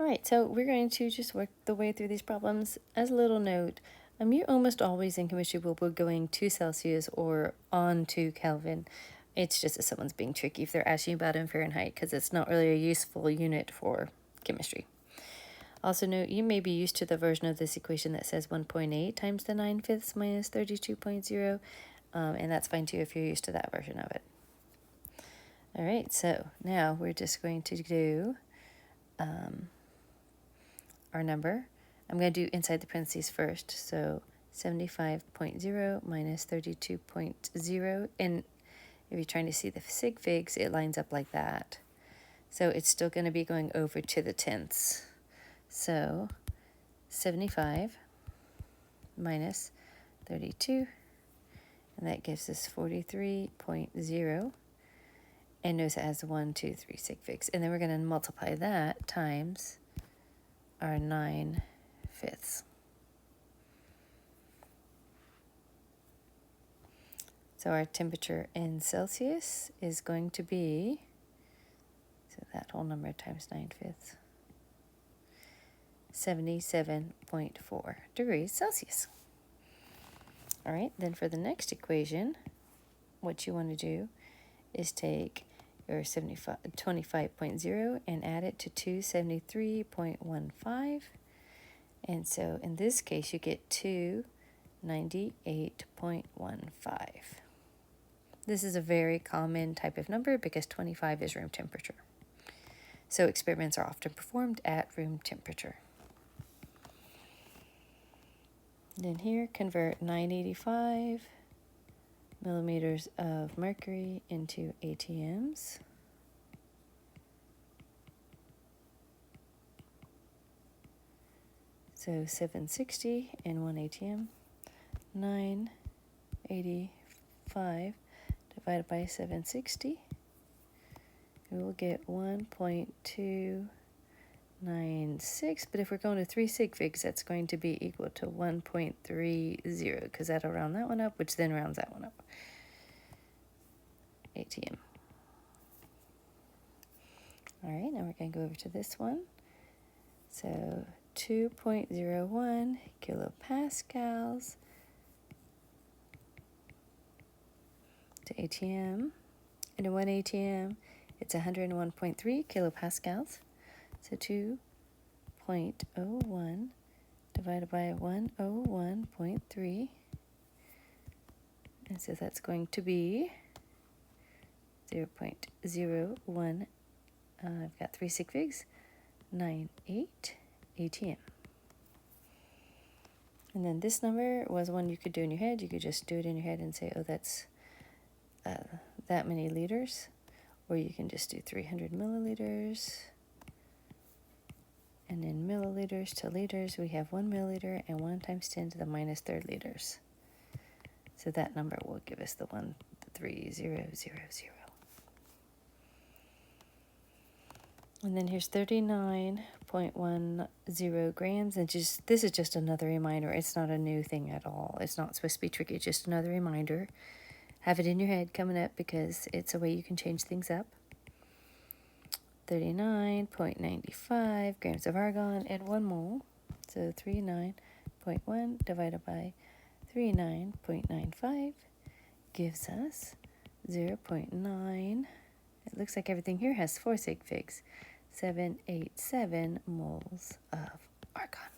right, so we're going to just work the way through these problems. As a little note, you're almost always in chemistry will be going to Celsius or on to Kelvin. It's just that someone's being tricky if they're asking about in Fahrenheit, because it's not really a useful unit for chemistry. Also note, you may be used to the version of this equation that says 1.8 times the 9/5 minus 32.0, and that's fine too if you're used to that version of it. All right, so now we're just going to do our number. I'm going to do inside the parentheses first, so 75.0 minus 32.0, and if you're trying to see the sig figs, it lines up like that. So it's still going to be going over to the tenths. So 75 minus 32, and that gives us 43.0. And notice it has 1, 2, 3 sig figs. And then we're going to multiply that times our 9/5. So our temperature in Celsius is going to be, so that whole number times 9/5, 77.4 degrees Celsius. All right, then for the next equation, what you want to do is take your 25.0 and add it to 273.15. And so in this case, you get 298.15. This is a very common type of number because 25 is room temperature. So experiments are often performed at room temperature. Then here, convert 985 millimeters of mercury into ATMs. So 760 in 1 ATM, 985 divided by 760, we will get 1.296, but if we're going to 3 sig figs, that's going to be equal to 1.30, because that'll round that one up, which then rounds that one up. ATM. All right, now we're going to go over to this one. So 2.01 kilopascals to ATM. And in 1 ATM, it's 101.3 kilopascals. So 2.01 divided by 101.3. And so that's going to be 0.01. I've got 3 sig figs, 98 ATM. And then this number was one you could do in your head. You could just do it in your head and say, oh, that's that many liters. Or you can just do 300 milliliters. And in milliliters to liters, we have 1 milliliter and 1 times 10 to the minus third liters. So that number will give us the 13000. And then here's 39.10 grams. And this is just another reminder. It's not a new thing at all. It's not supposed to be tricky. It's just another reminder. Have it in your head coming up because it's a way you can change things up. 39.95 grams of argon and 1 mole. So 39.1 divided by 39.95 gives us 0.9. It looks like everything here has 4 sig figs. 787 moles of argon.